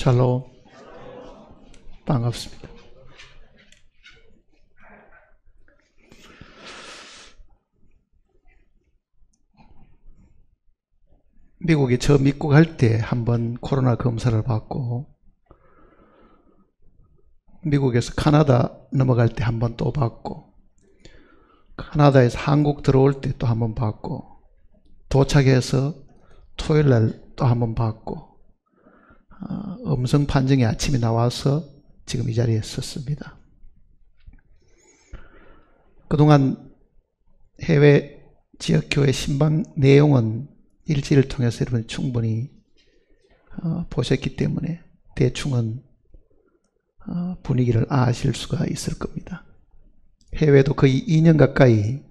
샬롬. 반갑습니다. 미국에 처음 입국할 때 한번 코로나 검사를 받고, 미국에서 캐나다 넘어갈 때 한번 또 받고, 캐나다에서 한국 들어올 때 또 한번 받고, 도착해서 토요일 날 또 한번 받고, 음성 판정이 아침에 나와서 지금 이 자리에 섰습니다. 그동안 해외 지역교회 신방 내용은 일지를 통해서 여러분이 충분히 보셨기 때문에 대충은 분위기를 아실 수가 있을 겁니다. 해외도 거의 2년 가까이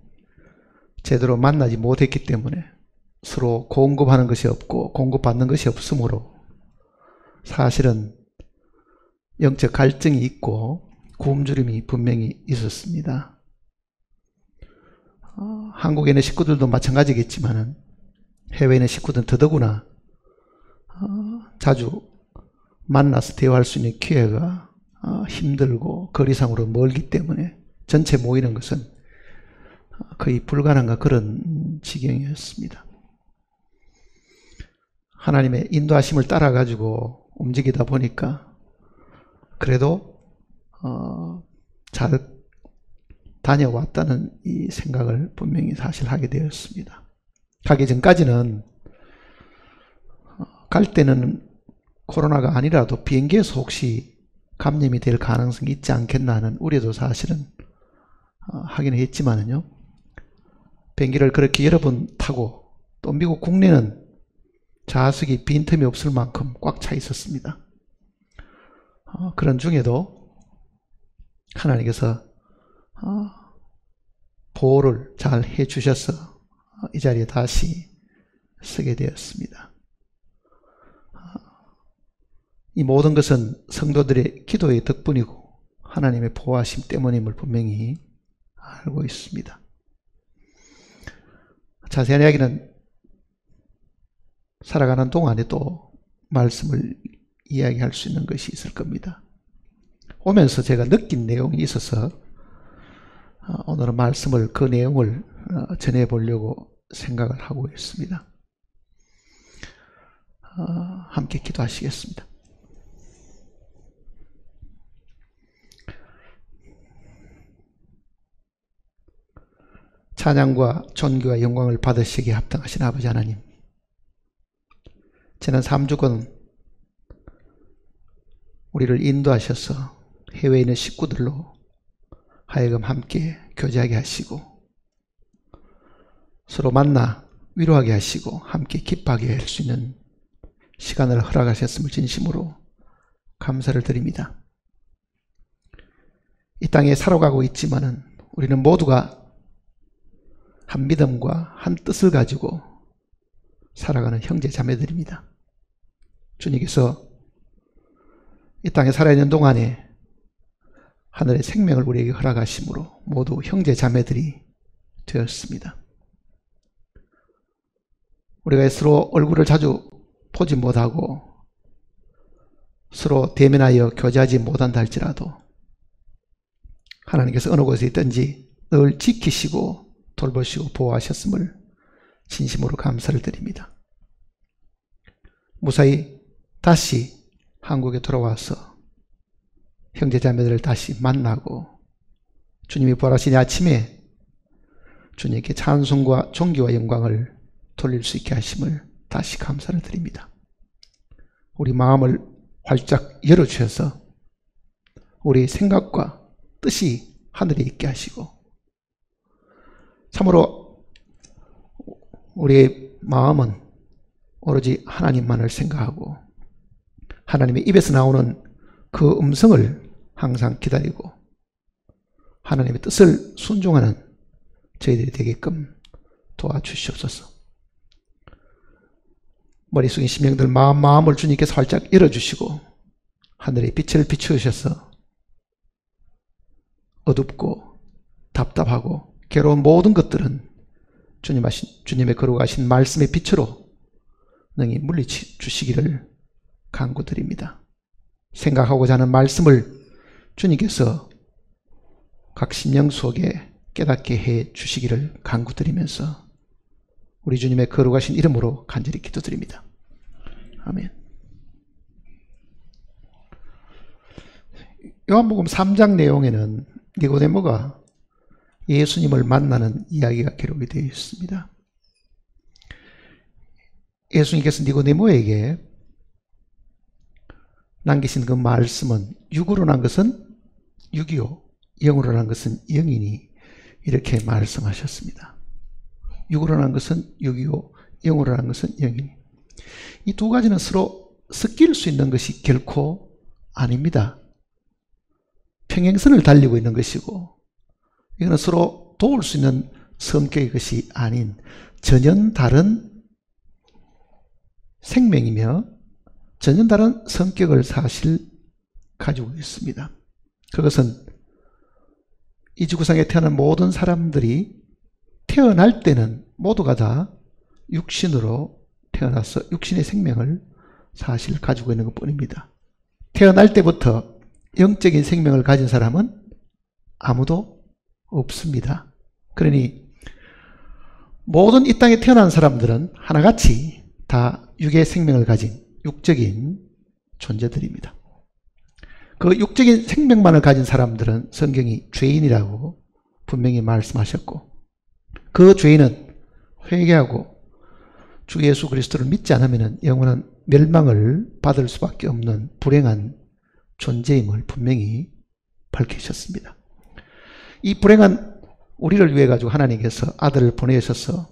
제대로 만나지 못했기 때문에 서로 공급하는 것이 없고 공급받는 것이 없으므로 사실은 영적 갈등이 있고 굶주림이 분명히 있었습니다. 한국에 있는 식구들도 마찬가지겠지만 해외에 있는 식구들은 더더구나 자주 만나서 대화할 수 있는 기회가 힘들고 거리상으로 멀기 때문에 전체 모이는 것은 거의 불가능한 그런 지경이었습니다. 하나님의 인도하심을 따라가지고 움직이다 보니까 그래도 잘 다녀왔다는 이 생각을 분명히 사실 하게 되었습니다. 가기 전까지는 갈 때는 코로나가 아니라도 비행기에서 혹시 감염이 될 가능성이 있지 않겠나 하는 우려도 사실은 하긴 했지만은요, 비행기를 그렇게 여러 번 타고 또 미국 국내는 좌석이 빈틈이 없을 만큼 꽉 차 있었습니다. 그런 중에도 하나님께서 보호를 잘 해주셔서 이 자리에 다시 서게 되었습니다. 이 모든 것은 성도들의 기도의 덕분이고 하나님의 보호하심 때문임을 분명히 알고 있습니다. 자세한 이야기는 살아가는 동안에 또 말씀을 이야기할 수 있는 것이 있을 겁니다. 오면서 제가 느낀 내용이 있어서 오늘은 말씀을 그 내용을 전해보려고 생각을 하고 있습니다. 함께 기도하시겠습니다. 찬양과 존귀와 영광을 받으시기에 합당하신 아버지 하나님, 지난 3주간 우리를 인도하셔서 해외에 있는 식구들로 하여금 함께 교제하게 하시고 서로 만나 위로하게 하시고 함께 기뻐하게 할 수 있는 시간을 허락하셨음을 진심으로 감사를 드립니다. 이 땅에 살아가고 있지만은 우리는 모두가 한 믿음과 한 뜻을 가지고 살아가는 형제 자매들입니다. 주님께서 이 땅에 살아있는 동안에 하늘의 생명을 우리에게 허락하심으로 모두 형제 자매들이 되었습니다. 우리가 서로 얼굴을 자주 보지 못하고 서로 대면하여 교제하지 못한다 할지라도 하나님께서 어느 곳에 있든지 늘 지키시고 돌보시고 보호하셨음을 진심으로 감사를 드립니다. 무사히 다시 한국에 돌아와서 형제자매들을 다시 만나고 주님이 부활하신 아침에 주님께 찬송과 존귀와 영광을 돌릴 수 있게 하심을 다시 감사를 드립니다. 우리 마음을 활짝 열어주셔서 우리 생각과 뜻이 하늘에 있게 하시고 참으로 우리의 마음은 오로지 하나님만을 생각하고 하나님의 입에서 나오는 그 음성을 항상 기다리고 하나님의 뜻을 순종하는 저희들이 되게끔 도와주시옵소서. 머리 숙인 심령들 마음을 주님께서 활짝 열어주시고 하늘의 빛을 비추셔서 어둡고 답답하고 괴로운 모든 것들은 주님의 거룩하신 말씀의 빛으로 능히 물리주시기를 간구드립니다. 생각하고자 하는 말씀을 주님께서 각 심령 속에 깨닫게 해 주시기를 간구드리면서 우리 주님의 거룩하신 이름으로 간절히 기도드립니다. 아멘. 요한복음 3장 내용에는 니고데모가 예수님을 만나는 이야기가 기록이 되어 있습니다. 예수님께서 니고데모에게 남기신 그 말씀은 육으로 난 것은 육이요 영으로 난 것은 영이니 이렇게 말씀하셨습니다. 육으로 난 것은 육이요 영으로 난 것은 영이니 이 두 가지는 서로 섞일 수 있는 것이 결코 아닙니다. 평행선을 달리고 있는 것이고 이거는 서로 도울 수 있는 성격의 것이 아닌 전혀 다른 생명이며 전혀 다른 성격을 사실 가지고 있습니다. 그것은 이 지구상에 태어난 모든 사람들이 태어날 때는 모두가 다 육신으로 태어나서 육신의 생명을 사실 가지고 있는 것 뿐입니다. 태어날 때부터 영적인 생명을 가진 사람은 아무도 없습니다. 그러니 모든 이 땅에 태어난 사람들은 하나같이 다 육의 생명을 가진 육적인 존재들입니다. 그 육적인 생명만을 가진 사람들은 성경이 죄인이라고 분명히 말씀하셨고 그 죄인은 회개하고 주 예수 그리스도를 믿지 않으면 영원한 멸망을 받을 수밖에 없는 불행한 존재임을 분명히 밝히셨습니다. 이 불행한 우리를 위해 가지고 하나님께서 아들을 보내셔서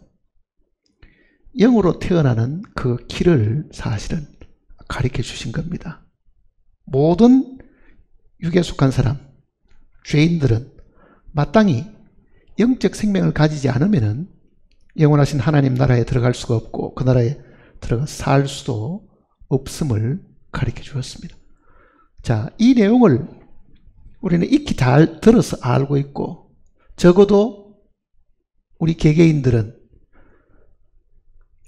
영으로 태어나는 그 길을 사실은 가르쳐 주신 겁니다. 모든 육에 속한 사람, 죄인들은 마땅히 영적 생명을 가지지 않으면 영원하신 하나님 나라에 들어갈 수가 없고 그 나라에 들어가 살 수도 없음을 가르쳐 주었습니다. 자, 이 내용을 우리는 익히 잘 들어서 알고 있고 적어도 우리 개개인들은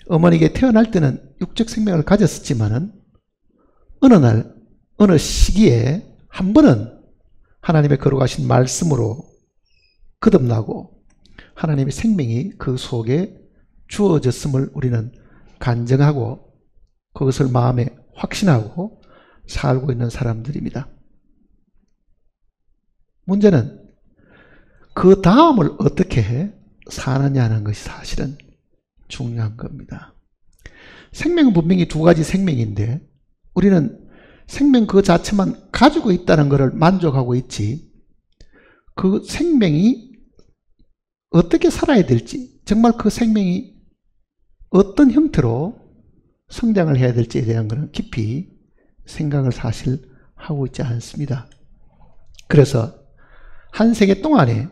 어머니에게 태어날 때는 육적 생명을 가졌었지만은 어느 날 어느 시기에 한 번은 하나님의 거룩하신 말씀으로 거듭나고 하나님의 생명이 그 속에 주어졌음을 우리는 간증하고 그것을 마음에 확신하고 살고 있는 사람들입니다. 문제는 그 다음을 어떻게 사느냐 하는 것이 사실은 중요한 겁니다. 생명은 분명히 두 가지 생명인데 우리는 생명 그 자체만 가지고 있다는 것을 만족하고 있지 그 생명이 어떻게 살아야 될지 정말 그 생명이 어떤 형태로 성장을 해야 될지에 대한 것은 깊이 생각을 사실 하고 있지 않습니다. 그래서 한 세계 동안에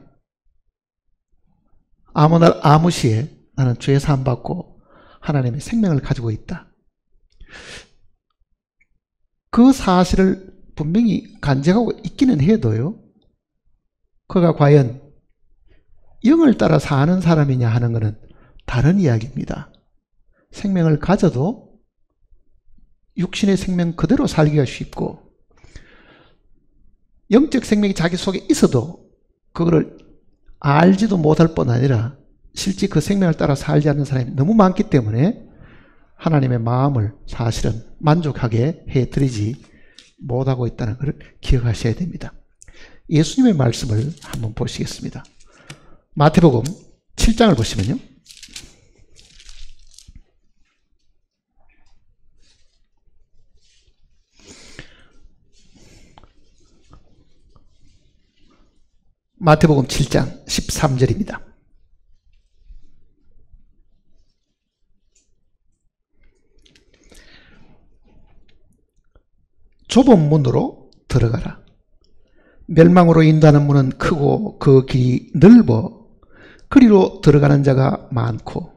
아무 날 아무 시에 나는 죄 사함 받고 하나님의 생명을 가지고 있다. 그 사실을 분명히 간직하고 있기는 해도요. 그가 과연 영을 따라 사는 사람이냐 하는 것은 다른 이야기입니다. 생명을 가져도 육신의 생명 그대로 살기가 쉽고 영적 생명이 자기 속에 있어도 그거를 알지도 못할 뿐 아니라 실제 그 생명을 따라 살지 않는 사람이 너무 많기 때문에 하나님의 마음을 사실은 만족하게 해드리지 못하고 있다는 것을 기억하셔야 됩니다. 예수님의 말씀을 한번 보시겠습니다. 마태복음 7장을 보시면요. 마태복음 7장 13절입니다. 좁은 문으로 들어가라. 멸망으로 인도하는 문은 크고 그 길이 넓어 그리로 들어가는 자가 많고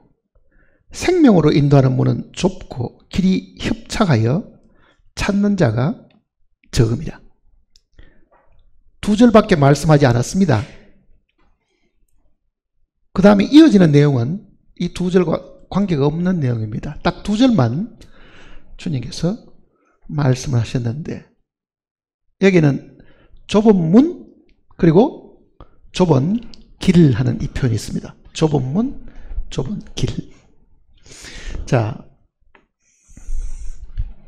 생명으로 인도하는 문은 좁고 길이 협착하여 찾는 자가 적음이라. 두 절밖에 말씀하지 않았습니다. 그 다음에 이어지는 내용은 이 두 절과 관계가 없는 내용입니다. 딱 두 절만 주님께서 말씀을 하셨는데 여기는 좁은 문 그리고 좁은 길 하는 이 표현이 있습니다. 좁은 문, 좁은 길. 자,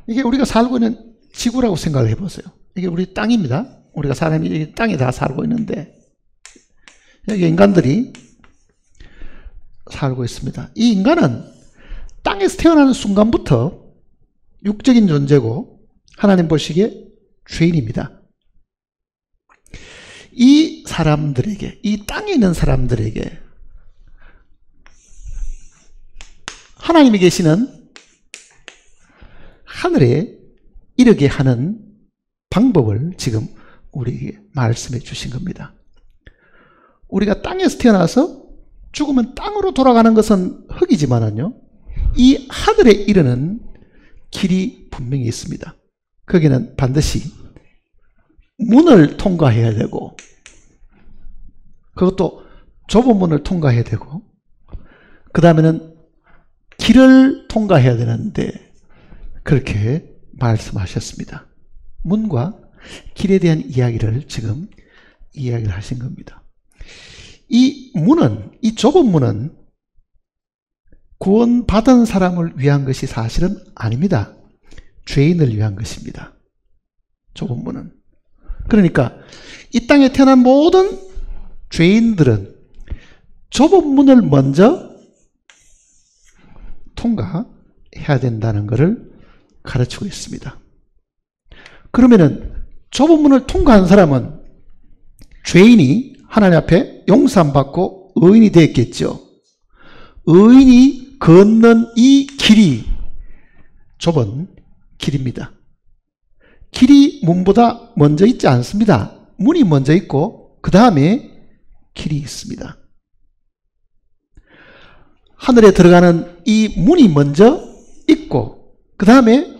이게 우리가 살고 있는 지구라고 생각을 해보세요. 이게 우리 땅입니다. 우리가 사람이 이 땅에 다 살고 있는데 여기 인간들이 살고 있습니다. 이 인간은 땅에서 태어나는 순간부터 육적인 존재고 하나님 보시기에 죄인입니다. 이 사람들에게, 이 땅에 있는 사람들에게 하나님이 계시는 하늘에 이르게 하는 방법을 지금 우리에게 말씀해 주신 겁니다. 우리가 땅에서 태어나서 죽으면 땅으로 돌아가는 것은 흙이지만은요, 이 하늘에 이르는 길이 분명히 있습니다. 거기는 반드시 문을 통과해야 되고, 그것도 좁은 문을 통과해야 되고, 그 다음에는 길을 통과해야 되는데 그렇게 말씀하셨습니다. 문과 길에 대한 이야기를 지금 이야기를 하신 겁니다. 이 문은, 이 좁은 문은 구원받은 사람을 위한 것이 사실은 아닙니다. 죄인을 위한 것입니다. 좁은 문은. 그러니까 이 땅에 태어난 모든 죄인들은 좁은 문을 먼저 통과해야 된다는 것을 가르치고 있습니다. 그러면은 좁은 문을 통과한 사람은 죄인이 하나님 앞에 용서함 받고 의인이 됐겠죠. 의인이 걷는 이 길이 좁은 길입니다. 길이 문보다 먼저 있지 않습니다. 문이 먼저 있고 그 다음에 길이 있습니다. 하늘에 들어가는 이 문이 먼저 있고 그 다음에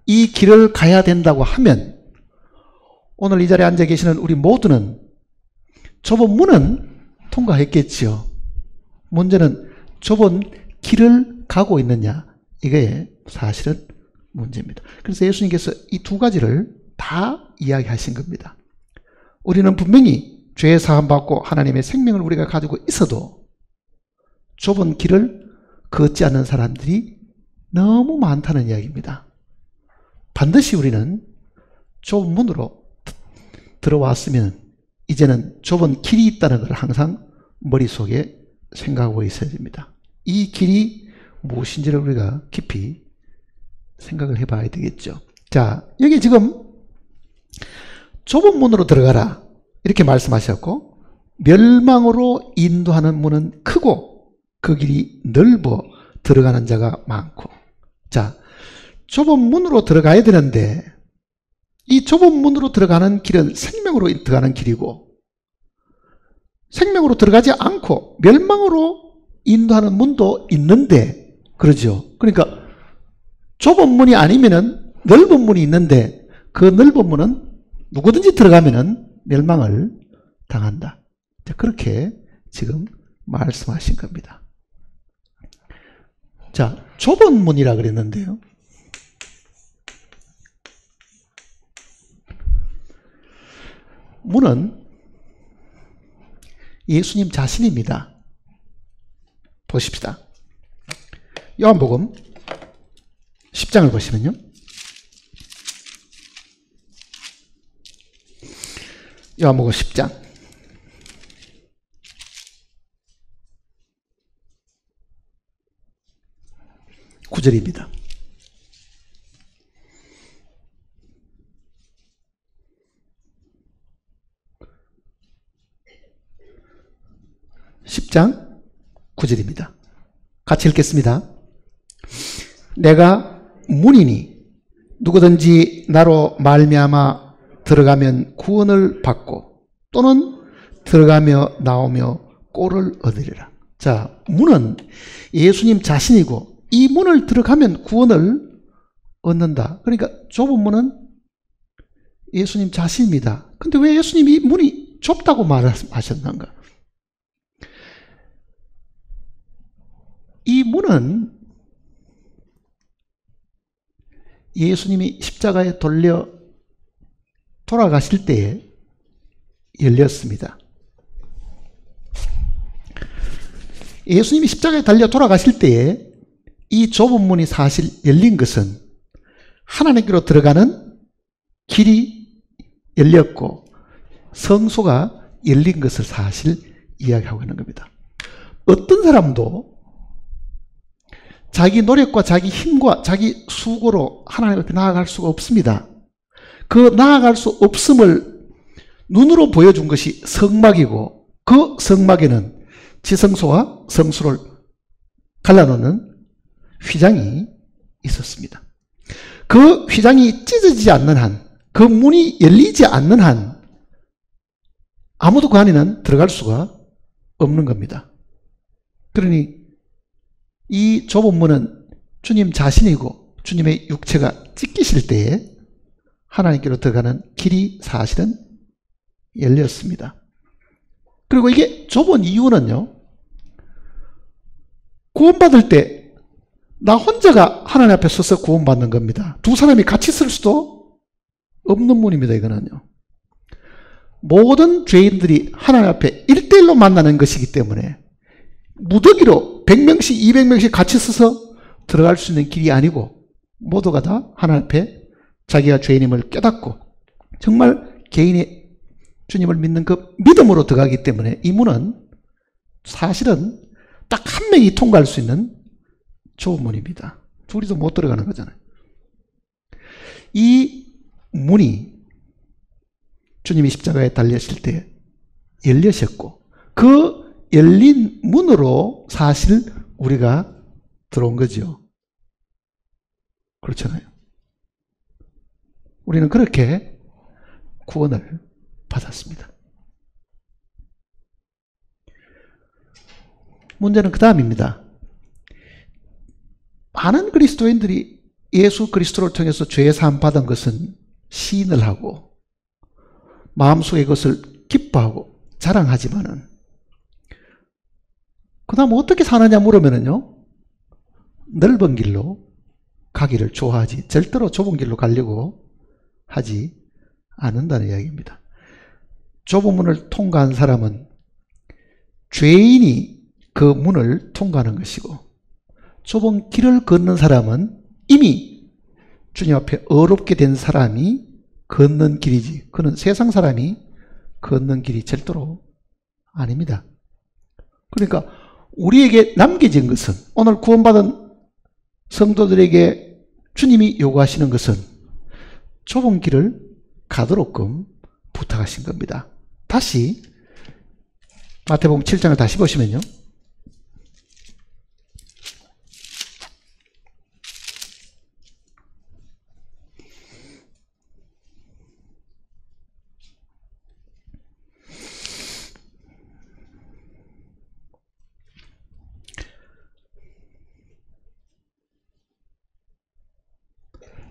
이 길을 가야 된다고 하면 오늘 이 자리에 앉아 계시는 우리 모두는 좁은 문은 통과했겠지요. 문제는 좁은 길을 가고 있느냐, 이게 사실은 문제입니다. 그래서 예수님께서 이 두 가지를 다 이야기하신 겁니다. 우리는 분명히 죄 사함 받고 하나님의 생명을 우리가 가지고 있어도 좁은 길을 걷지 않는 사람들이 너무 많다는 이야기입니다. 반드시 우리는 좁은 문으로 들어왔으면 이제는 좁은 길이 있다는 걸 항상 머릿속에 생각하고 있어야 됩니다. 이 길이 무엇인지를 우리가 깊이 생각을 해봐야 되겠죠. 자, 여기 지금 좁은 문으로 들어가라 이렇게 말씀하셨고, 멸망으로 인도하는 문은 크고 그 길이 넓어 들어가는 자가 많고. 자, 좁은 문으로 들어가야 되는데 이 좁은 문으로 들어가는 길은 생명으로 들어가는 길이고, 생명으로 들어가지 않고 멸망으로 인도하는 문도 있는데, 그러죠. 그러니까 좁은 문이 아니면은 넓은 문이 있는데 그 넓은 문은 누구든지 들어가면은 멸망을 당한다. 그렇게 지금 말씀하신 겁니다. 자, 좁은 문이라 그랬는데요. 문은 예수님 자신입니다. 보십시다. 요한복음 10장을 보시면요. 요한복음 10장 9절입니다. (10장) 9절입니다. 같이 읽겠습니다. 내가 문이니 누구든지 나로 말미암아 들어가면 구원을 받고 또는 들어가며 나오며 꼴을 얻으리라. 자, 문은 예수님 자신이고 이 문을 들어가면 구원을 얻는다. 그러니까 좁은 문은 예수님 자신입니다. 근데 왜 예수님이 문이 좁다고 말하셨는가? 이 문은 예수님이 십자가에 돌려 돌아가실 때에 열렸습니다. 예수님이 십자가에 달려 돌아가실 때에 이 좁은 문이 사실 열린 것은 하나님께로 들어가는 길이 열렸고 성소가 열린 것을 사실 이야기하고 있는 겁니다. 어떤 사람도 자기 노력과 자기 힘과 자기 수고로 하나님 앞에 나아갈 수가 없습니다. 그 나아갈 수 없음을 눈으로 보여준 것이 성막이고 그 성막에는 지성소와 성소를 갈라놓는 휘장이 있었습니다. 그 휘장이 찢어지지 않는 한, 그 문이 열리지 않는 한 아무도 그 안에는 들어갈 수가 없는 겁니다. 그러니 이 좁은 문은 주님 자신이고 주님의 육체가 찢기실 때에 하나님께로 들어가는 길이 사실은 열렸습니다. 그리고 이게 좁은 이유는요, 구원받을 때 나 혼자가 하나님 앞에 서서 구원받는 겁니다. 두 사람이 같이 쓸 수도 없는 문입니다. 이거는요, 모든 죄인들이 하나님 앞에 1대1로 만나는 것이기 때문에 무더기로 100명씩 200명씩 같이 서서 들어갈 수 있는 길이 아니고 모두가 다 하나님 앞에 자기가 죄인임을 깨닫고 정말 개인의 주님을 믿는 그 믿음으로 들어가기 때문에 이 문은 사실은 딱 한 명이 통과할 수 있는 좁은 문입니다. 둘이서 못 들어가는 거잖아요. 이 문이 주님이 십자가에 달리실 때 열리셨고 그 열린 문으로 사실 우리가 들어온 거죠. 그렇잖아요. 우리는 그렇게 구원을 받았습니다. 문제는 그 다음입니다. 많은 그리스도인들이 예수 그리스도를 통해서 죄 사함 받은 것은 시인을 하고 마음속에 그것을 기뻐하고 자랑하지만은 그 다음 어떻게 사느냐 물으면은요, 넓은 길로 가기를 좋아하지 절대로 좁은 길로 가려고 하지 않는다는 이야기입니다. 좁은 문을 통과한 사람은 죄인이 그 문을 통과하는 것이고 좁은 길을 걷는 사람은 이미 주님 앞에 어렵게 된 사람이 걷는 길이지 그는 세상 사람이 걷는 길이 절대로 아닙니다. 그러니까 우리에게 남겨진 것은, 오늘 구원받은 성도들에게 주님이 요구하시는 것은 좁은 길을 가도록끔 부탁하신 겁니다. 다시 마태복음 7장을 다시 보시면요,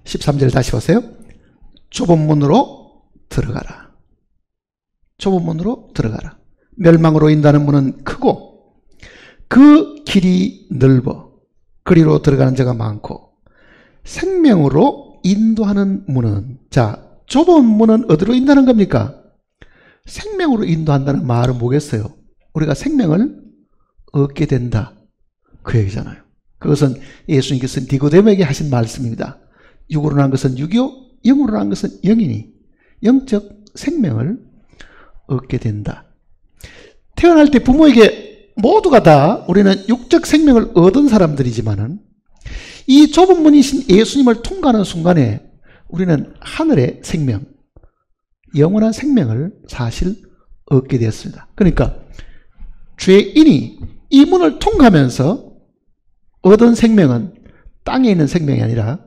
(13절) 다시 보세요. 좁은 문으로 들어가라. 좁은 문으로 들어가라. 멸망으로 인도하는 문은 크고 그 길이 넓어 그리로 들어가는 자가 많고 생명으로 인도하는 문은, 자, 좁은 문은 어디로 인도하는 겁니까? 생명으로 인도한다는 말은 뭐겠어요? 우리가 생명을 얻게 된다, 그 얘기잖아요. 그것은 예수님께서 니고데모에게 하신 말씀입니다. 육으로 난 것은 육이요 영으로 난 것은 영이니 영적 생명을 얻게 된다. 태어날 때 부모에게 모두가 다 우리는 육적 생명을 얻은 사람들이지만은 이 좁은 문이신 예수님을 통과하는 순간에 우리는 하늘의 생명, 영원한 생명을 사실 얻게 되었습니다. 그러니까 죄인이 이 문을 통과하면서 얻은 생명은 땅에 있는 생명이 아니라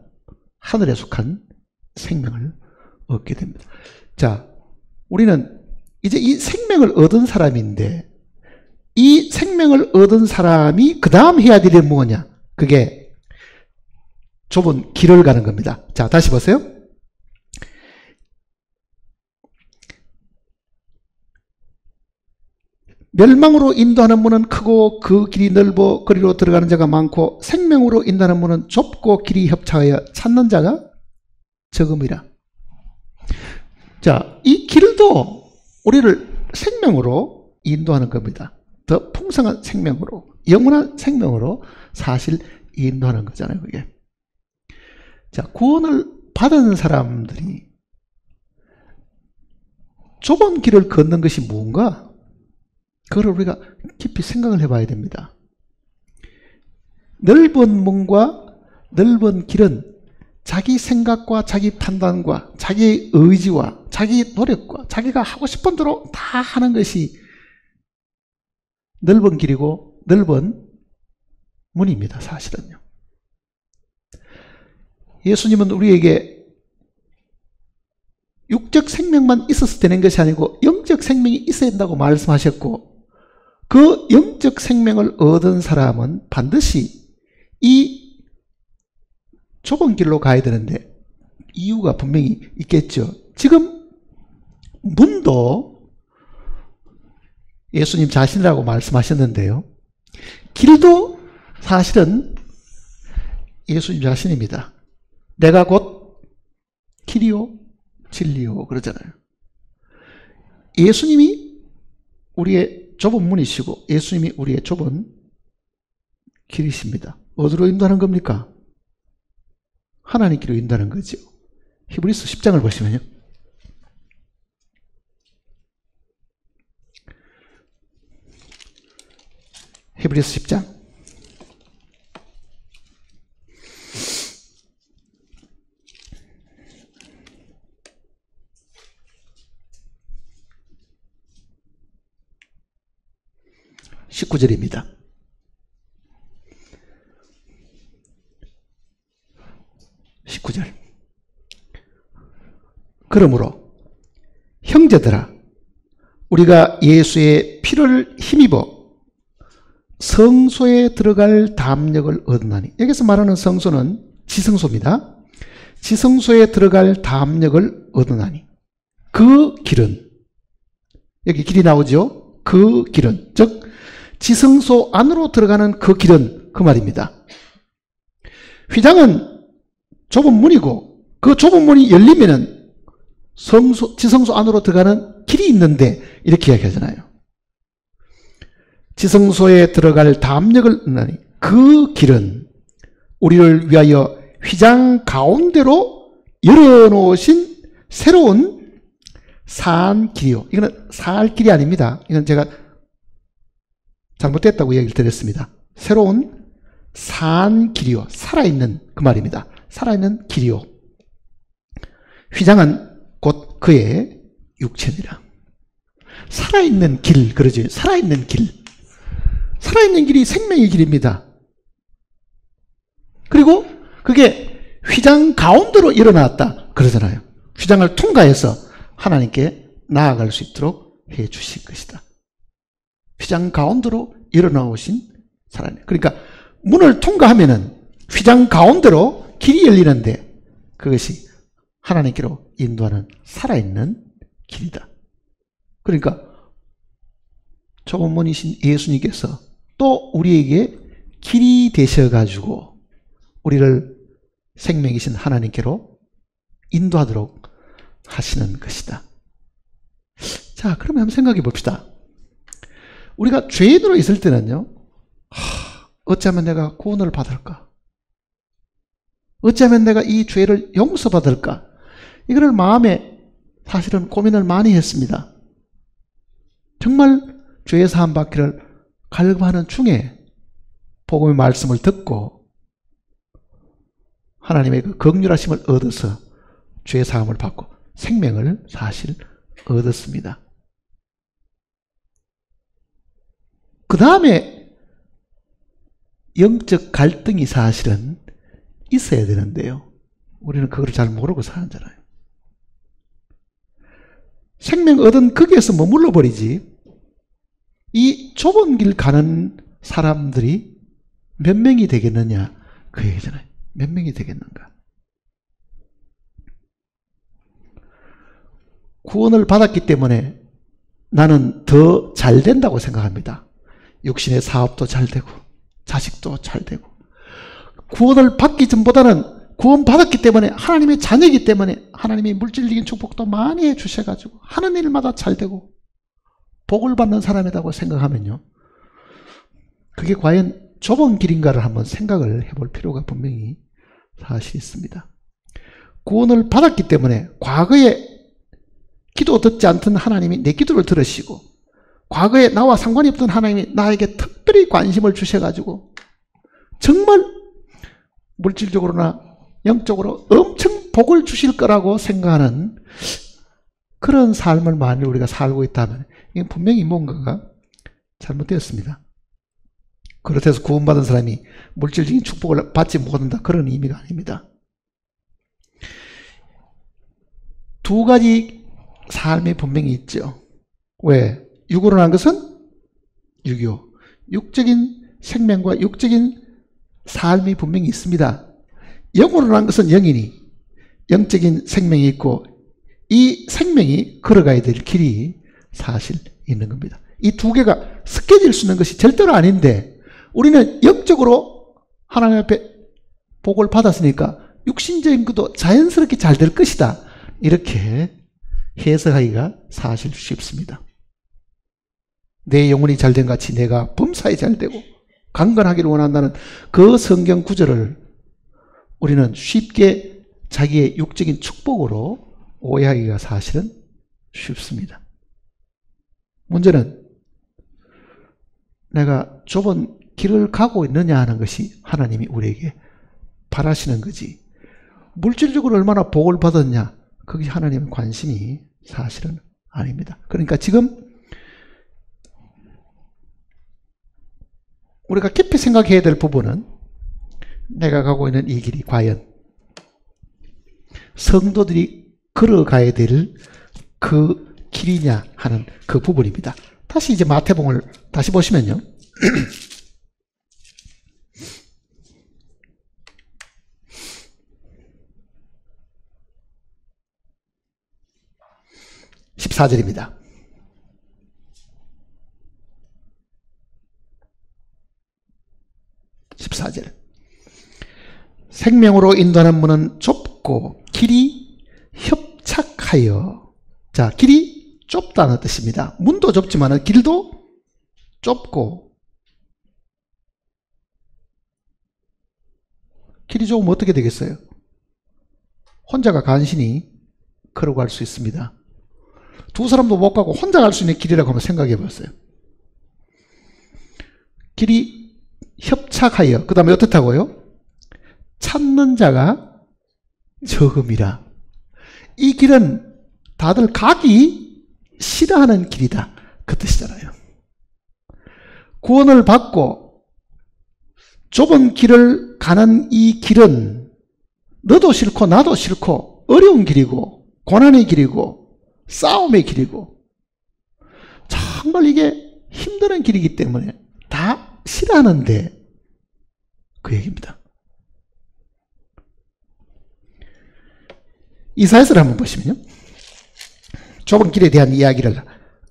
하늘에 속한 생명을 얻게 됩니다. 자, 우리는 이제 이 생명을 얻은 사람인데 이 생명을 얻은 사람이 그 다음 해야 될 일은 뭐냐? 그게 좁은 길을 가는 겁니다. 자, 다시 보세요. 멸망으로 인도하는 문은 크고 그 길이 넓어 그리로 들어가는 자가 많고 생명으로 인도하는 문은 좁고 길이 협착하여 찾는 자가 적음이라. 자, 이 길도 우리를 생명으로 인도하는 겁니다. 더 풍성한 생명으로, 영원한 생명으로 사실 인도하는 거잖아요, 그게. 자, 구원을 받은 사람들이 좁은 길을 걷는 것이 무언가? 그걸 우리가 깊이 생각을 해봐야 됩니다. 넓은 문과 넓은 길은 자기 생각과 자기 판단과 자기 의지와 자기 노력과 자기가 하고 싶은 대로 다 하는 것이 넓은 길이고 넓은 문입니다, 사실은요. 예수님은 우리에게 육적 생명만 있어서 되는 것이 아니고 영적 생명이 있어야 된다고 말씀하셨고, 그 영적 생명을 얻은 사람은 반드시 이 좁은 길로 가야 되는데 이유가 분명히 있겠죠. 지금 문도 예수님 자신이라고 말씀하셨는데요, 길도 사실은 예수님 자신입니다. 내가 곧 길이요 진리요 그러잖아요. 예수님이 우리의 좁은 문이시고 예수님이 우리의 좁은 길이십니다. 어디로 인도하는 겁니까? 하나님께로 인도하는 거죠. 히브리서 10장을 보시면요, 히브리서 10장 19절입니다. 19절. 그러므로 형제들아, 우리가 예수의 피를 힘입어 성소에 들어갈 담력을 얻으나니, 여기서 말하는 성소는 지성소입니다. 지성소에 들어갈 담력을 얻으나니, 그 길은, 여기 길이 나오죠. 그 길은, 즉 지성소 안으로 들어가는 그 길은, 그 말입니다. 휘장은 좁은 문이고 그 좁은 문이 열리면은 지성소 안으로 들어가는 길이 있는데, 이렇게 이야기하잖아요. 지성소에 들어갈 담력을 얻으나니 그 길은 우리를 위하여 휘장 가운데로 열어놓으신 새로운 산 길이요. 이거는 살 길이 아닙니다. 이건 제가 잘못됐다고 얘기를 드렸습니다. 새로운 산 길이요, 살아있는 그 말입니다. 살아있는 길이요. 휘장은 곧 그의 육체니라. 살아있는 길, 그러죠. 살아있는 길. 살아있는 길이 생명의 길입니다. 그리고 그게 휘장 가운데로 일어났다 그러잖아요. 휘장을 통과해서 하나님께 나아갈 수 있도록 해 주신 것이다. 휘장 가운데로 일어나오신 사람이에요. 그러니까 문을 통과하면은 휘장 가운데로 길이 열리는데, 그것이 하나님께로 인도하는 살아있는 길이다. 그러니까 좁은 문이신 예수님께서 또 우리에게 길이 되셔가지고 우리를 생명이신 하나님께로 인도하도록 하시는 것이다. 자, 그러면 한번 생각해 봅시다. 우리가 죄인으로 있을 때는요, 어쩌면 내가 구원을 받을까? 어쩌면 내가 이 죄를 용서받을까? 이거를 마음에 사실은 고민을 많이 했습니다. 정말 죄 사함 받기를 갈구하는 중에 복음의 말씀을 듣고 하나님의 그 긍휼하심을 얻어서 죄 사함을 받고 생명을 사실 얻었습니다. 그 다음에 영적 갈등이 사실은 있어야 되는데요, 우리는 그걸 잘 모르고 사는잖아요. 생명 얻은 거기에서 머물러 버리지, 이 좁은 길 가는 사람들이 몇 명이 되겠느냐, 그 얘기잖아요. 몇 명이 되겠는가? 구원을 받았기 때문에 나는 더 잘 된다고 생각합니다. 육신의 사업도 잘 되고 자식도 잘 되고, 구원을 받기 전보다는 구원받았기 때문에, 하나님의 자녀이기 때문에 하나님이 물질적인 축복도 많이 해주셔가지고 하는 일마다 잘되고 복을 받는 사람이라고 생각하면요, 그게 과연 좁은 길인가를 한번 생각을 해볼 필요가 분명히 사실 있습니다. 구원을 받았기 때문에 과거에 기도 듣지 않던 하나님이 내 기도를 들으시고, 과거에 나와 상관이 없던 하나님이 나에게 특별히 관심을 주셔가지고 정말 물질적으로나 영적으로 엄청 복을 주실 거라고 생각하는 그런 삶을 만일 우리가 살고 있다면 이게 분명히 뭔가가 잘못되었습니다. 그렇다고 해서 구원받은 사람이 물질적인 축복을 받지 못한다, 그런 의미가 아닙니다. 두 가지 삶이 분명히 있죠. 왜? 육으로 난 것은 육이요, 육적인 생명과 육적인 삶이 분명히 있습니다. 영으로 난 것은 영이니 영적인 생명이 있고, 이 생명이 걸어가야 될 길이 사실 있는 겁니다. 이 두 개가 섞여질 수 있는 것이 절대로 아닌데, 우리는 영적으로 하나님 앞에 복을 받았으니까 육신적인 것도 자연스럽게 잘 될 것이다, 이렇게 해석하기가 사실 쉽습니다. 내 영혼이 잘된 같이 내가 범사에 잘되고 강건하기를 원한다는 그 성경 구절을 우리는 쉽게 자기의 육적인 축복으로 오해하기가 사실은 쉽습니다. 문제는 내가 좁은 길을 가고 있느냐 하는 것이 하나님이 우리에게 바라시는 거지, 물질적으로 얼마나 복을 받았냐, 그게 하나님의 관심이 사실은 아닙니다. 그러니까 지금 우리가 깊이 생각해야 될 부분은, 내가 가고 있는 이 길이 과연 성도들이 걸어가야 될 그 길이냐 하는 그 부분입니다. 다시 이제 마태복음을 다시 보시면요, 14절입니다. 생명으로 인도하는 문은 좁고 길이 협착하여, 자, 길이 좁다는 뜻입니다. 문도 좁지만 길도 좁고, 길이 좁으면 어떻게 되겠어요? 혼자가 간신히 걸어갈 수 있습니다. 두 사람도 못 가고 혼자 갈 수 있는 길이라고 한번 생각해 보세요. 길이 협착하여, 그 다음에 어떻다고요? 찾는 자가 적음이라. 이 길은 다들 가기 싫어하는 길이다, 그 뜻이잖아요. 구원을 받고 좁은 길을 가는 이 길은 너도 싫고 나도 싫고 어려운 길이고 고난의 길이고 싸움의 길이고 정말 이게 힘든 길이기 때문에 다 싫어하는데, 그 얘기입니다. 이사야서를 한번 보시면요, 좁은 길에 대한 이야기를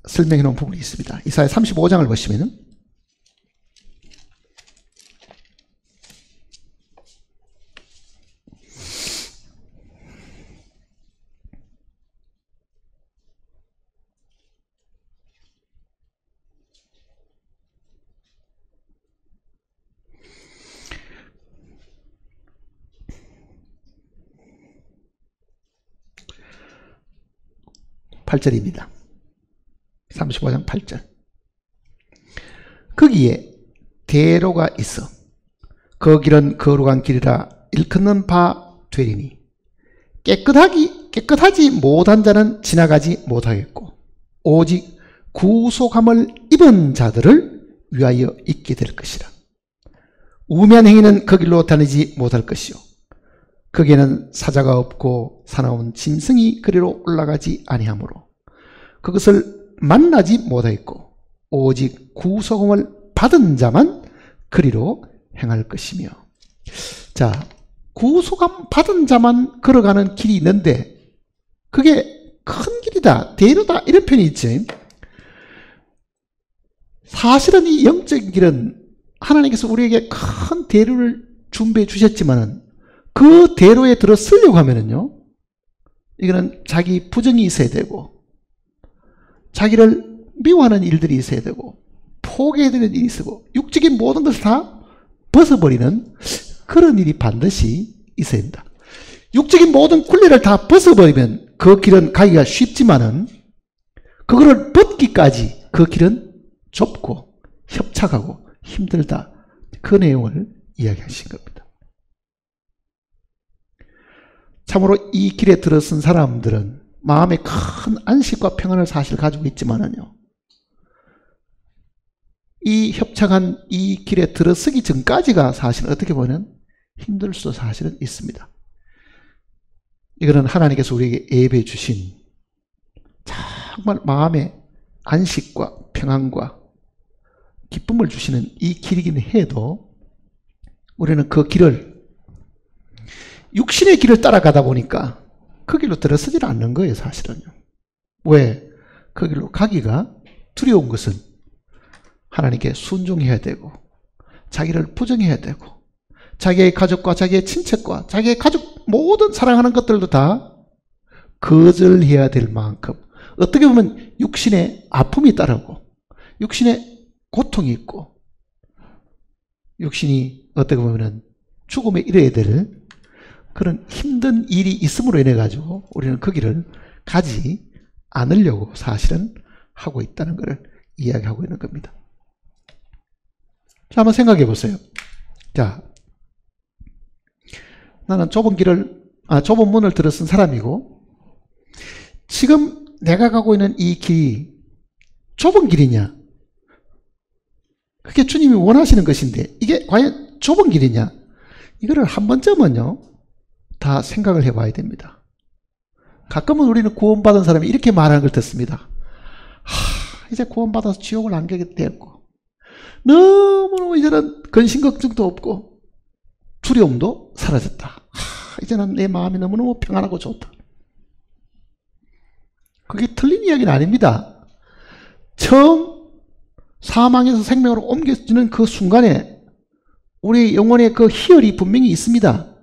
설명해 놓은 부분이 있습니다. 이사야 35장을 보시면은 8절입니다. 35장 8절. 거기에 대로가 있어 그 길은 거룩한 길이라 일컫는 바 되리니 깨끗하지 못한 자는 지나가지 못하겠고 오직 구속함을 입은 자들을 위하여 있게 될 것이라. 우매한 행위는 그 길로 다니지 못할 것이요 거기에는 사자가 없고 사나운 짐승이 그리로 올라가지 아니하므로 그것을 만나지 못하겠고 오직 구속함을 받은 자만 그리로 행할 것이며. 자, 구속함 받은 자만 걸어가는 길이 있는데 그게 큰 길이다, 대로다, 이런 편이 있지. 사실은 이 영적인 길은 하나님께서 우리에게 큰 대로를 준비해 주셨지만은 그 대로에 들어 쓰려고 하면은요, 이거는 자기 부정이 있어야 되고, 자기를 미워하는 일들이 있어야 되고, 포기해야 되는 일이 있고, 육적인 모든 것을 다 벗어버리는 그런 일이 반드시 있어야 된다. 육적인 모든 굴레를 다 벗어버리면 그 길은 가기가 쉽지만은, 그거를 벗기까지 그 길은 좁고 협착하고 힘들다. 그 내용을 이야기하신 겁니다. 참으로 이 길에 들어선 사람들은 마음에 큰 안식과 평안을 사실 가지고 있지만은요, 이 협착한 이 길에 들어서기 전까지가 사실 어떻게 보면 힘들 수도 사실은 있습니다. 이거는 하나님께서 우리에게 예배해 주신 정말 마음의 안식과 평안과 기쁨을 주시는 이 길이긴 해도 우리는 그 길을, 육신의 길을 따라가다 보니까 그 길로 들어서질 않는 거예요, 사실은요. 왜? 그 길로 가기가 두려운 것은 하나님께 순종해야 되고, 자기를 부정해야 되고, 자기의 가족과 자기의 친척과 자기의 가족 모든 사랑하는 것들도 다 거절해야 될 만큼, 어떻게 보면 육신의 아픔이 따르고 육신의 고통이 있고, 육신이 어떻게 보면 죽음에 이르게 될 그런 힘든 일이 있음으로 인해 가지고 우리는 그 길을 가지 않으려고 사실은 하고 있다는 것을 이야기하고 있는 겁니다. 자, 한번 생각해 보세요. 자, 나는 좁은 문을 들어선 사람이고, 지금 내가 가고 있는 이 길이 좁은 길이냐? 그게 주님이 원하시는 것인데 이게 과연 좁은 길이냐? 이거를 한 번쯤은요, 다 생각을 해봐야 됩니다. 가끔은 우리는 구원받은 사람이 이렇게 말하는 걸 듣습니다. 이제 구원받아서 지옥을 안 가게 되었고, 너무너무 이제는 근심 걱정도 없고 두려움도 사라졌다. 이제는 내 마음이 너무너무 평안하고 좋다. 그게 틀린 이야기는 아닙니다. 처음 사망에서 생명으로 옮겨지는 그 순간에 우리 영혼의 그 희열이 분명히 있습니다.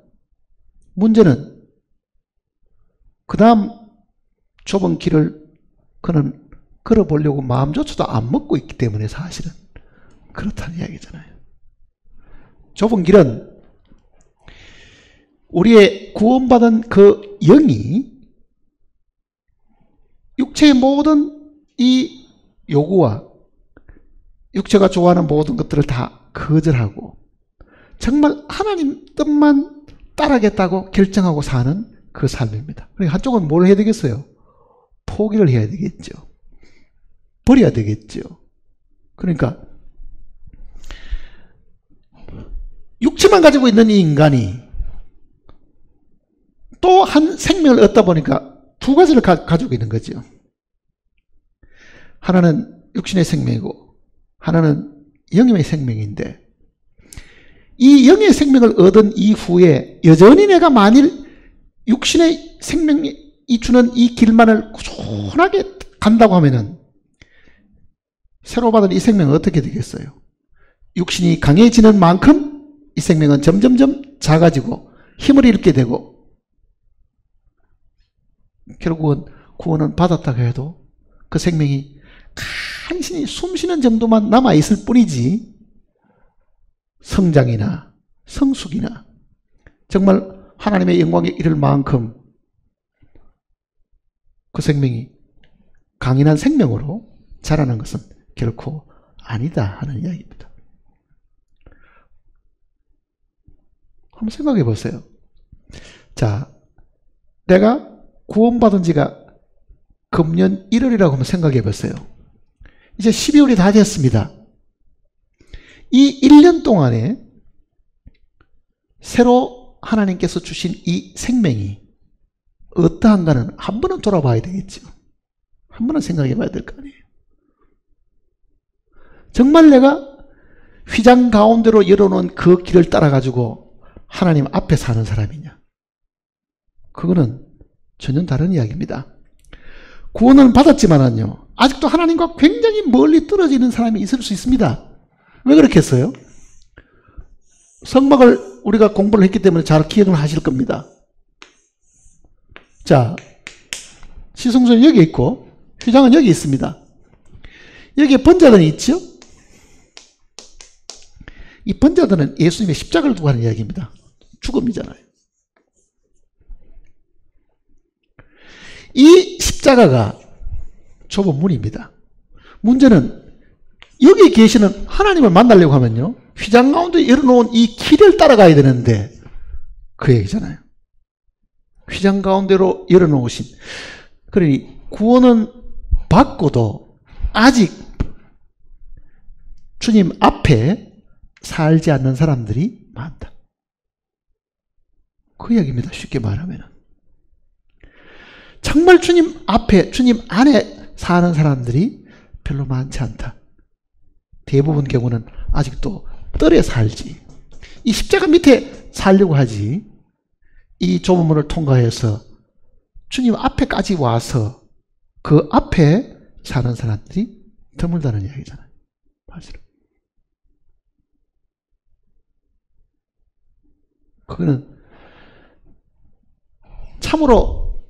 문제는 그 다음 좁은 길을 그는 걸어보려고 마음조차도 안 먹고 있기 때문에 사실은 그렇다는 이야기잖아요. 좁은 길은 우리의 구원받은 그 영이 육체의 모든 이 요구와 육체가 좋아하는 모든 것들을 다 거절하고 정말 하나님 뜻만 따르겠다고 결정하고 사는 그 삶입니다. 그러니까 한쪽은 뭘 해야 되겠어요? 포기를 해야 되겠죠. 버려야 되겠죠. 그러니까 육체만 가지고 있는 이 인간이 또 한 생명을 얻다 보니까 두 가지를 가지고 있는 거죠. 하나는 육신의 생명이고 하나는 영의 생명인데, 이 영의 생명을 얻은 이후에 여전히 내가 만일 육신의 생명이 주는 이 길만을 꾸준하게 간다고 하면은 새로 받은 이 생명은 어떻게 되겠어요? 육신이 강해지는 만큼 이 생명은 점점점 작아지고 힘을 잃게 되고, 결국은 구원은 받았다고 해도 그 생명이 간신히 숨쉬는 정도만 남아있을 뿐이지 성장이나 성숙이나 정말 하나님의 영광에 이를 만큼 그 생명이 강인한 생명으로 자라는 것은 결코 아니다 하는 이야기입니다. 한번 생각해 보세요. 자, 내가 구원받은 지가 금년 1월이라고 한번 생각해 보세요. 이제 12월이 다 됐습니다. 이 1년 동안에 새로 하나님께서 주신 이 생명이 어떠한가는 한 번은 돌아봐야 되겠죠. 한 번은 생각해 봐야 될 거 아니에요. 정말 내가 휘장 가운데로 열어놓은 그 길을 따라가지고 하나님 앞에 사는 사람이냐? 그거는 전혀 다른 이야기입니다. 구원은 받았지만은요, 아직도 하나님과 굉장히 멀리 떨어지는 사람이 있을 수 있습니다. 왜 그렇겠어요? 성막을 우리가 공부를 했기 때문에 잘 기억을 하실 겁니다. 자, 시성소는 여기 있고 휘장은 여기 있습니다. 여기에 번제단이 있죠? 이 번제단은 예수님의 십자가를 두고 하는 이야기입니다. 죽음이잖아요. 이 십자가가 좁은 문입니다. 문제는 여기 계시는 하나님을 만나려고 하면요, 휘장 가운데 열어놓은 이 길을 따라가야 되는데, 그 얘기잖아요. 휘장 가운데로 열어놓으신. 그러니 구원은 받고도 아직 주님 앞에 살지 않는 사람들이 많다. 그 이야기입니다. 쉽게 말하면. 정말 주님 앞에, 주님 안에 사는 사람들이 별로 많지 않다. 대부분 경우는 아직도 뜰에 살지. 이 십자가 밑에 살려고 하지. 이 좁은 문을 통과해서 주님 앞에까지 와서 그 앞에 사는 사람들이 드물다는 이야기잖아요. 맞아요. 그거는 참으로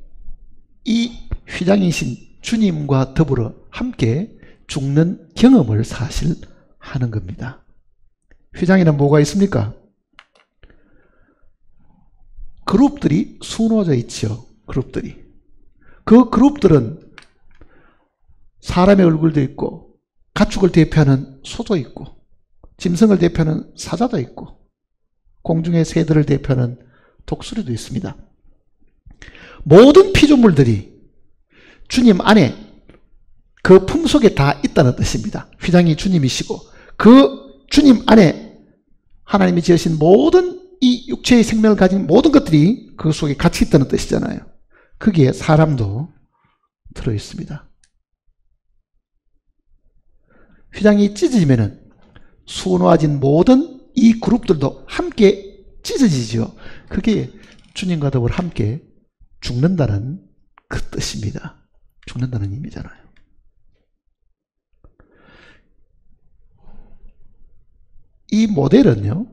이 휘장이신 주님과 더불어 함께 죽는 경험을 사실 하는 겁니다. 휘장에는 뭐가 있습니까? 그룹들이 수놓아져 있죠. 그룹들이. 그 그룹들은 사람의 얼굴도 있고, 가축을 대표하는 소도 있고, 짐승을 대표하는 사자도 있고, 공중의 새들을 대표하는 독수리도 있습니다. 모든 피조물들이 주님 안에 그 품속에 다 있다는 뜻입니다. 휘장이 주님이시고 그 주님 안에 하나님이 지으신 모든 이 육체의 생명을 가진 모든 것들이 그 속에 같이 있다는 뜻이잖아요. 거기에 사람도 들어있습니다. 휘장이 찢어지면은 수놓아진 모든 이 그룹들도 함께 찢어지죠. 그게 주님과 더불어 함께 죽는다는 그 뜻입니다. 죽는다는 의미잖아요. 이 모델은요,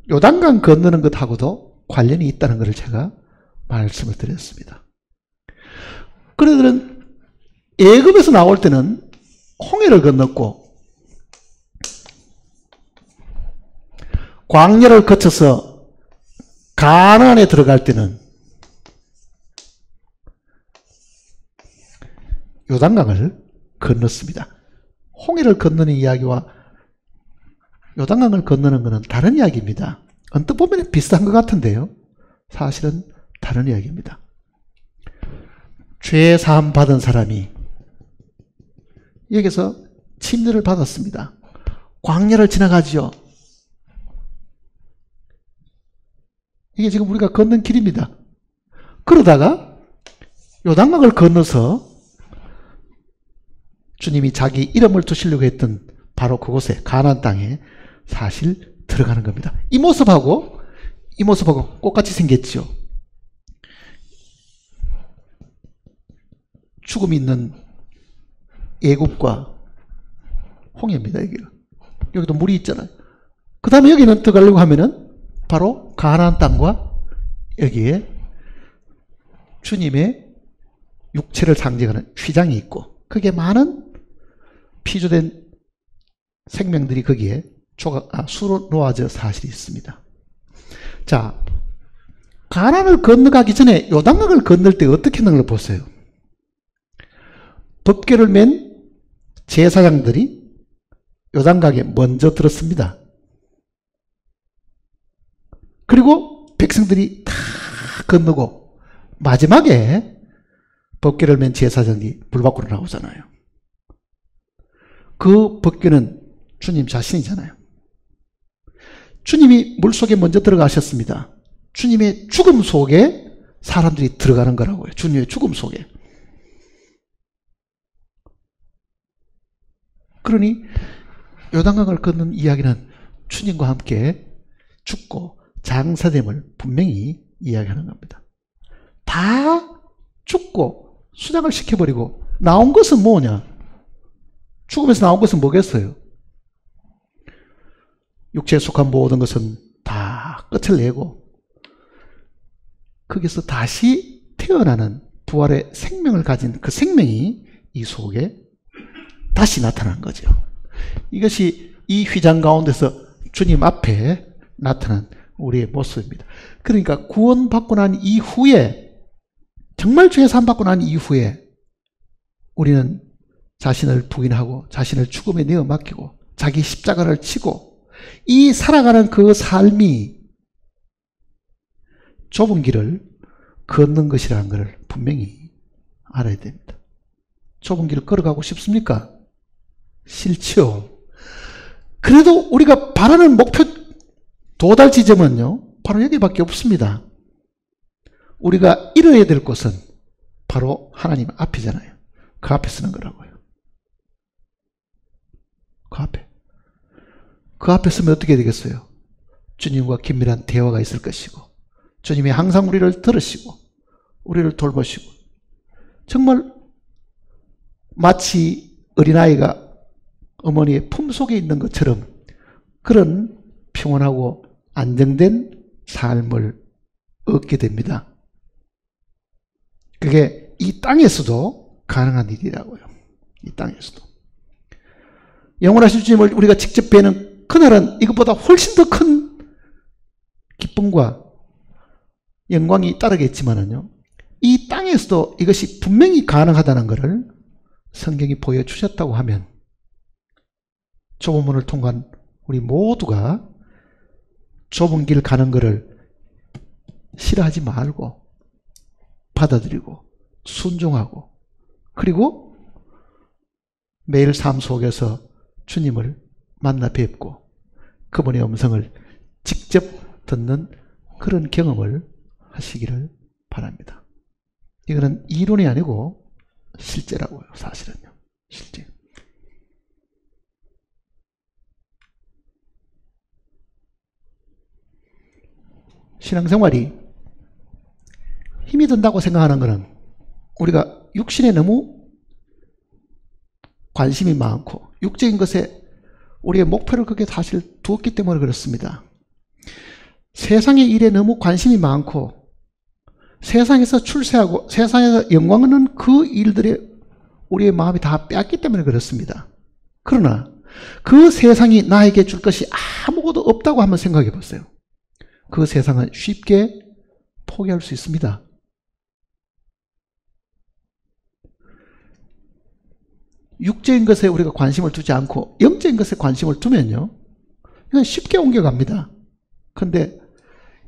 요단강 건너는 것하고도 관련이 있다는 것을 제가 말씀을 드렸습니다. 그들은 애굽에서 나올 때는 홍해를 건넜고 광야를 거쳐서 가나안에 들어갈 때는 요단강을 건넜습니다. 홍해를 건너는 이야기와 요단강을 건너는 것은 다른 이야기입니다. 언뜻 보면 비슷한 것 같은데요, 사실은 다른 이야기입니다. 죄 사함 받은 사람이 여기서 침례를 받았습니다. 광야를 지나가지요. 이게 지금 우리가 걷는 길입니다. 그러다가 요단강을 건너서 주님이 자기 이름을 두시려고 했던 바로 그곳에, 가나안 땅에 사실 들어가는 겁니다. 이 모습하고 똑같이 생겼죠. 죽음이 있는 애굽과 홍해입니다. 여기도 물이 있잖아요. 그 다음에 여기는 들어가려고 하면은 바로 가나안 땅과 여기에 주님의 육체를 상징하는 휘장이 있고, 그게 많은 피조된 생명들이 거기에 수로 놓아져 사실이 있습니다. 자, 가나안을 건너가기 전에 요단강을 건널 때 어떻게 했는 걸 보세요. 법궤를 맨 제사장들이 요단강에 먼저 들었습니다. 그리고 백성들이 다 건너고 마지막에 법궤를 맨 제사장이 불 밖으로 나오잖아요. 그 법궤는 주님 자신이잖아요. 주님이 물속에 먼저 들어가셨습니다. 주님의 죽음 속에 사람들이 들어가는 거라고요. 주님의 죽음 속에. 그러니 요단강을 걷는 이야기는 주님과 함께 죽고 장사됨을 분명히 이야기하는 겁니다. 다 죽고 수장을 시켜버리고 나온 것은 뭐냐? 죽음에서 나온 것은 뭐겠어요? 육체에 속한 모든 것은 다 끝을 내고 거기서 다시 태어나는 부활의 생명을 가진 그 생명이 이 속에 다시 나타난 거죠. 이것이 이 휘장 가운데서 주님 앞에 나타난 우리의 모습입니다. 그러니까 구원받고 난 이후에, 정말 주의 산 받고 난 이후에 우리는 자신을 부인하고 자신을 죽음에 내어 맡기고 자기 십자가를 치고 이 살아가는 그 삶이 좁은 길을 걷는 것이라는 것을 분명히 알아야 됩니다. 좁은 길을 걸어가고 싶습니까? 싫죠. 그래도 우리가 바라는 목표 도달 지점은요, 바로 여기밖에 없습니다. 우리가 이뤄야 될 곳은 바로 하나님 앞이잖아요. 그 앞에 서는 거라고요. 그 앞에 서면 어떻게 되겠어요? 주님과 긴밀한 대화가 있을 것이고, 주님이 항상 우리를 들으시고 우리를 돌보시고, 정말 마치 어린아이가 어머니의 품속에 있는 것처럼 그런 평온하고 안정된 삶을 얻게 됩니다. 그게 이 땅에서도 가능한 일이라고요. 이 땅에서도. 영원하신 주님을 우리가 직접 뵈는 그날은 이것보다 훨씬 더 큰 기쁨과 영광이 따르겠지만은요, 이 땅에서도 이것이 분명히 가능하다는 것을 성경이 보여주셨다고 하면 좁은 문을 통과한 우리 모두가 좁은 길 가는 것을 싫어하지 말고 받아들이고 순종하고, 그리고 매일 삶 속에서 주님을 만나 뵙고 그분의 음성을 직접 듣는 그런 경험을 하시기를 바랍니다. 이거는 이론이 아니고 실제라고요. 사실은요. 실제. 신앙생활이 힘이 든다고 생각하는 것은 우리가 육신에 너무 관심이 많고 육적인 것에 우리의 목표를 그렇게 사실 두었기 때문에 그렇습니다. 세상의 일에 너무 관심이 많고 세상에서 출세하고 세상에서 영광 얻는 그 일들에 우리의 마음이 다 빼앗기 때문에 그렇습니다. 그러나 그 세상이 나에게 줄 것이 아무것도 없다고 한번 생각해 보세요. 그 세상은 쉽게 포기할 수 있습니다. 육적인 것에 우리가 관심을 두지 않고 영적인 것에 관심을 두면요, 그냥 쉽게 옮겨갑니다. 그런데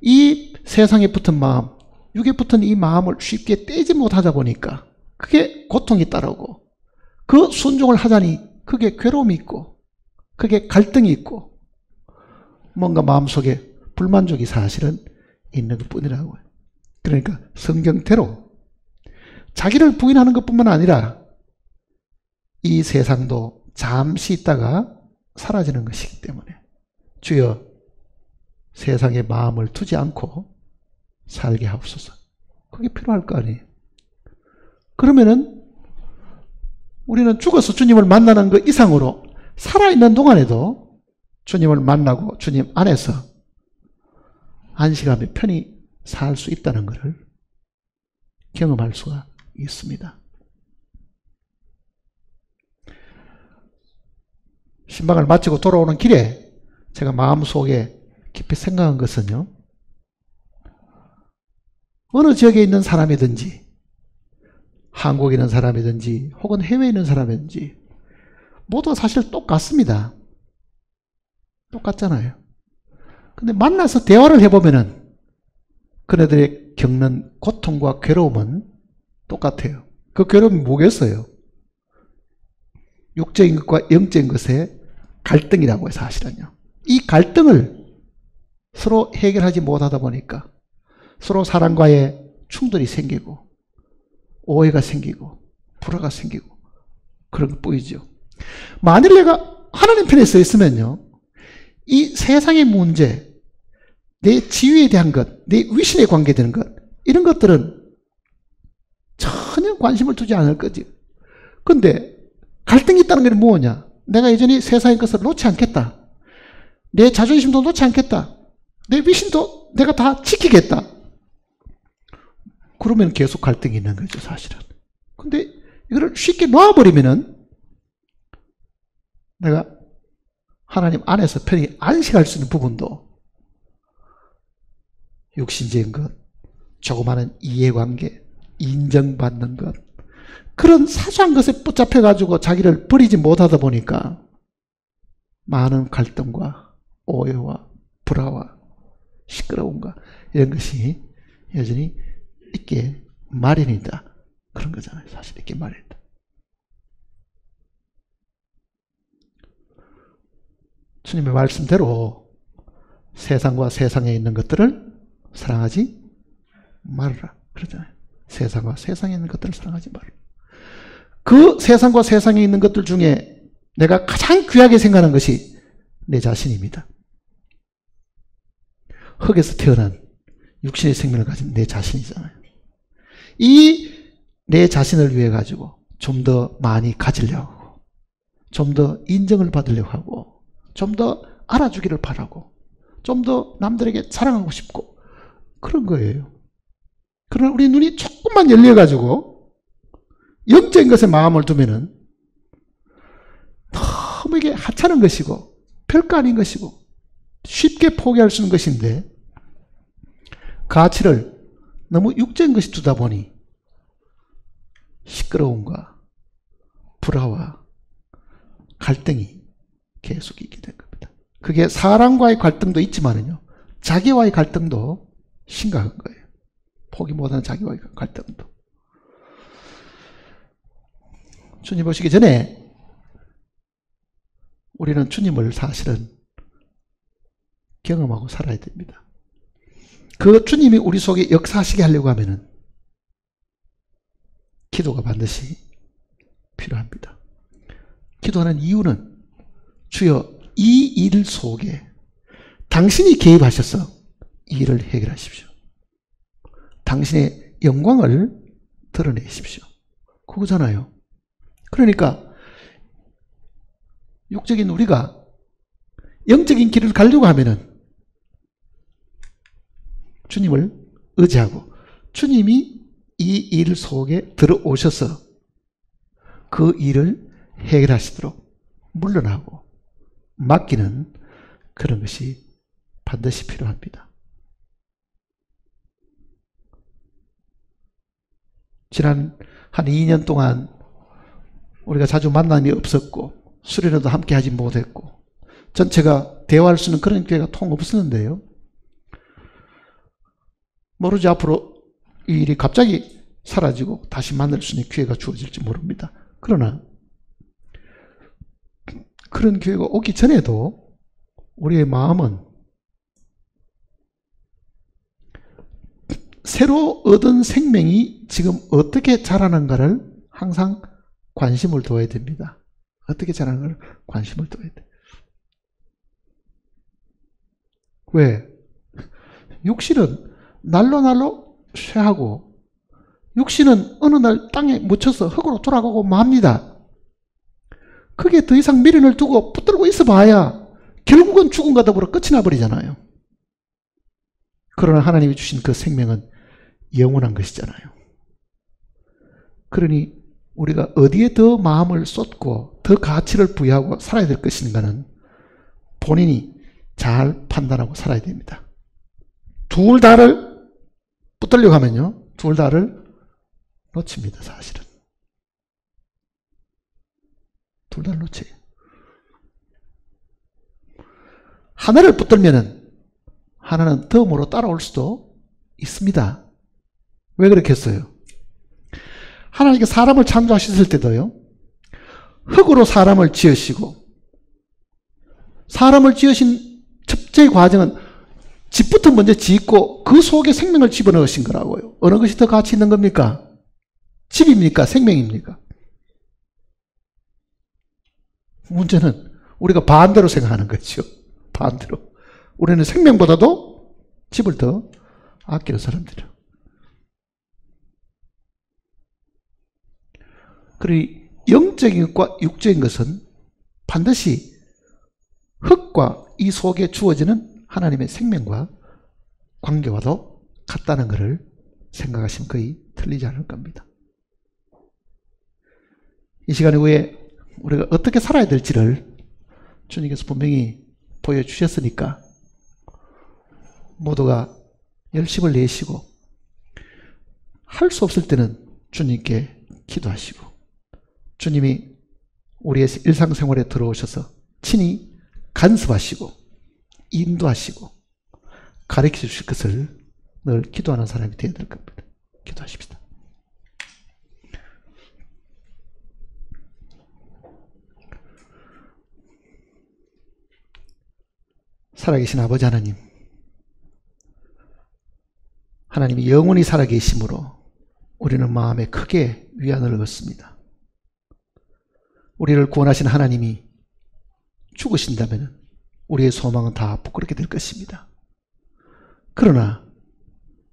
이 세상에 붙은 마음, 육에 붙은 이 마음을 쉽게 떼지 못하다 보니까 그게 고통이 따르고, 그 순종을 하자니 그게 괴로움이 있고 그게 갈등이 있고 뭔가 마음속에 불만족이 사실은 있는 것뿐이라고요. 그러니까 성경대로 자기를 부인하는 것뿐만 아니라 이 세상도 잠시 있다가 사라지는 것이기 때문에 주여 세상에 마음을 두지 않고 살게 하옵소서. 그게 필요할 거 아니에요. 그러면은 우리는 죽어서 주님을 만나는 그 이상으로 살아있는 동안에도 주님을 만나고 주님 안에서 안식하며 편히 살 수 있다는 것을 경험할 수가 있습니다. 신방을 마치고 돌아오는 길에 제가 마음속에 깊이 생각한 것은요, 어느 지역에 있는 사람이든지 한국에 있는 사람이든지 혹은 해외에 있는 사람이든지 모두 사실 똑같습니다. 똑같잖아요. 근데 만나서 대화를 해보면은 그네들의 겪는 고통과 괴로움은 똑같아요. 그 괴로움이 뭐겠어요? 육적인 것과 영적인 것의 갈등이라고 해요. 사실은요. 이 갈등을 서로 해결하지 못하다 보니까 서로 사람과의 충돌이 생기고 오해가 생기고 불화가 생기고 그런 것 보이죠. 만일 내가 하나님 편에 서 있으면요, 이 세상의 문제, 내 지위에 대한 것, 내 위신에 관계되는 것, 이런 것들은 전혀 관심을 두지 않을 거지. 근데 갈등이 있다는 게 뭐냐? 내가 여전히 세상의 것을 놓지 않겠다. 내 자존심도 놓지 않겠다. 내 위신도 내가 다 지키겠다. 그러면 계속 갈등이 있는 거죠, 사실은. 근데 이거를 쉽게 놓아버리면은 내가 하나님 안에서 편히 안식할 수 있는 부분도 육신적인 것, 조그마한 이해관계, 인정받는 것, 그런 사소한 것에 붙잡혀가지고 자기를 버리지 못하다 보니까 많은 갈등과 오해와 불화와 시끄러움과 이런 것이 여전히 있게 마련이다. 그런 거잖아요. 사실 있게 마련이다. 주님의 말씀대로 세상과 세상에 있는 것들을 사랑하지 말아라. 그러잖아요. 세상과 세상에 있는 것들을 사랑하지 말아라. 그 세상과 세상에 있는 것들 중에 내가 가장 귀하게 생각하는 것이 내 자신입니다. 흙에서 태어난 육신의 생명을 가진 내 자신이잖아요. 이 내 자신을 위해 가지고 좀 더 많이 가지려고 하고, 좀 더 인정을 받으려고 하고, 좀 더 알아주기를 바라고, 좀 더 남들에게 자랑하고 싶고, 그런 거예요. 그러나 우리 눈이 조금만 열려가지고 영적인 것에 마음을 두면은 너무 이게 하찮은 것이고 별거 아닌 것이고 쉽게 포기할 수 있는 것인데, 가치를 너무 육적인 것이 두다 보니 시끄러움과 불화와 갈등이 계속 있게 된 겁니다. 그게 사람과의 갈등도 있지만은요, 자기와의 갈등도 심각한 거예요. 포기 못하는 자기와의 갈등도. 주님 오시기 전에 우리는 주님을 사실은 경험하고 살아야 됩니다. 그 주님이 우리 속에 역사하시게 하려고 하면은 기도가 반드시 필요합니다. 기도하는 이유는 주여 이 일 속에 당신이 개입하셔서 이 일을 해결하십시오. 당신의 영광을 드러내십시오. 그거잖아요. 그러니까 육적인 우리가 영적인 길을 가려고 하면은 주님을 의지하고 주님이 이 일 속에 들어오셔서 그 일을 해결하시도록 물러나고 맡기는 그런 것이 반드시 필요합니다. 지난 한 2년 동안 우리가 자주 만남이 없었고 수련회도 함께 하지 못했고 전체가 대화할 수 있는 그런 기회가 통 없었는데요. 모르지 앞으로 이 일이 갑자기 사라지고 다시 만날 수 있는 기회가 주어질지 모릅니다. 그러나 그런 기회가 오기 전에도 우리의 마음은 새로 얻은 생명이 지금 어떻게 자라는가를 항상 관심을 둬야 됩니다. 어떻게 자라는가를 관심을 둬야 돼. 왜? 육신은 날로 쇠하고 육신은 어느 날 땅에 묻혀서 흙으로 돌아가고 맙니다. 그게 더 이상 미련을 두고 붙들고 있어 봐야 결국은 죽음과 더불어 끝이 나버리잖아요. 그러나 하나님이 주신 그 생명은 영원한 것이잖아요. 그러니 우리가 어디에 더 마음을 쏟고 더 가치를 부여하고 살아야 될 것인가는 본인이 잘 판단하고 살아야 됩니다. 둘 다를 붙들려고 하면요, 둘 다를 놓칩니다. 사실은 둘 다를 놓쳐요. 하나를 붙들면은 하나는 덤으로 따라올 수도 있습니다. 왜 그렇겠어요? 하나님께 사람을 창조하셨을 때도요, 흙으로 사람을 지으시고 사람을 지으신 첫째 과정은 집부터 먼저 짓고 그 속에 생명을 집어넣으신 거라고요. 어느 것이 더 가치 있는 겁니까? 집입니까? 생명입니까? 문제는 우리가 반대로 생각하는 거죠. 반대로. 우리는 생명보다도 집을 더 아끼는 사람들이에요. 그리고 영적인 것과 육적인 것은 반드시 흙과 이 속에 주어지는 하나님의 생명과 관계와도 같다는 것을 생각하시면 거의 틀리지 않을 겁니다. 이 시간 이후에 우리가 어떻게 살아야 될지를 주님께서 분명히 보여주셨으니까 모두가 열심을 내시고 할 수 없을 때는 주님께 기도하시고 주님이 우리의 일상생활에 들어오셔서 친히 간섭하시고 인도하시고 가르쳐 주실 것을 늘 기도하는 사람이 되어야 될 겁니다. 기도하십시다. 살아계신 아버지 하나님, 하나님이 영원히 살아계심으로 우리는 마음에 크게 위안을 얻습니다. 우리를 구원하신 하나님이 죽으신다면 우리의 소망은 다 부끄럽게 될 것입니다. 그러나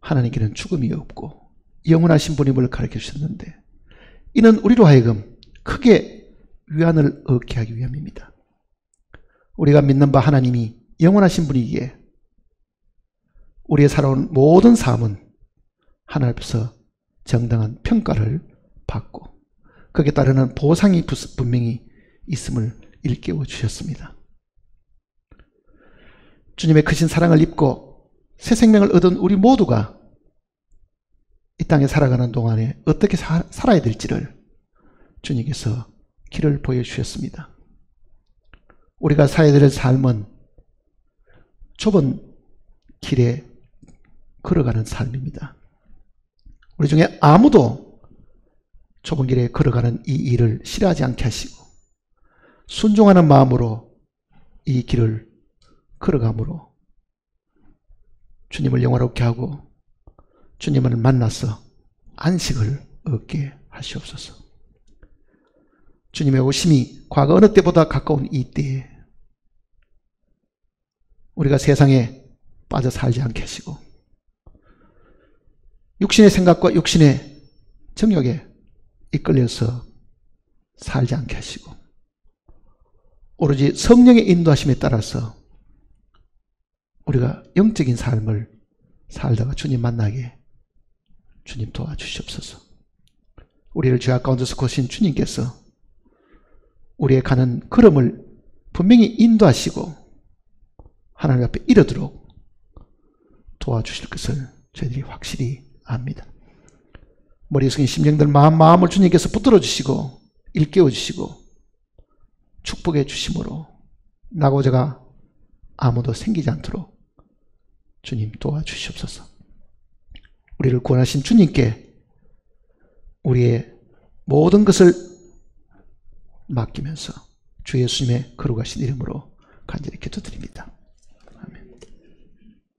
하나님께는 죽음이 없고 영원하신 분임을 가르쳐 주셨는데 이는 우리로 하여금 크게 위안을 얻게 하기 위함입니다. 우리가 믿는 바 하나님이 영원하신 분이기에 우리의 살아온 모든 삶은 하나님 앞에서 정당한 평가를 받고 거기에 따르는 보상이 분명히 있음을 일깨워 주셨습니다. 주님의 크신 사랑을 입고 새 생명을 얻은 우리 모두가 이 땅에 살아가는 동안에 어떻게 살아야 될지를 주님께서 길을 보여주셨습니다. 우리가 살아야 될 삶은 좁은 길에 걸어가는 삶입니다. 우리 중에 아무도 좁은 길에 걸어가는 이 일을 싫어하지 않게 하시고 순종하는 마음으로 이 길을 걸어감으로 주님을 영화롭게 하고 주님을 만나서 안식을 얻게 하시옵소서. 주님의 오심이 과거 어느 때보다 가까운 이 때에 우리가 세상에 빠져 살지 않게 하시고 육신의 생각과 육신의 정욕에 이끌려서 살지 않게 하시고 오로지 성령의 인도하심에 따라서 우리가 영적인 삶을 살다가 주님 만나게 주님 도와주시옵소서. 우리를 죄악 가운데서 고신 주님께서 우리의 가는 걸음을 분명히 인도하시고 하나님 앞에 이르도록 도와주실 것을 저희들이 확실히 압니다. 머리에 숙인 심령들 마음을 주님께서 붙들어 주시고 일깨워 주시고 축복해 주심으로 나고자가 아무도 생기지 않도록 주님 도와주시옵소서. 우리를 구원하신 주님께 우리의 모든 것을 맡기면서 주 예수님의 거룩하신 이름으로 간절히 기도드립니다.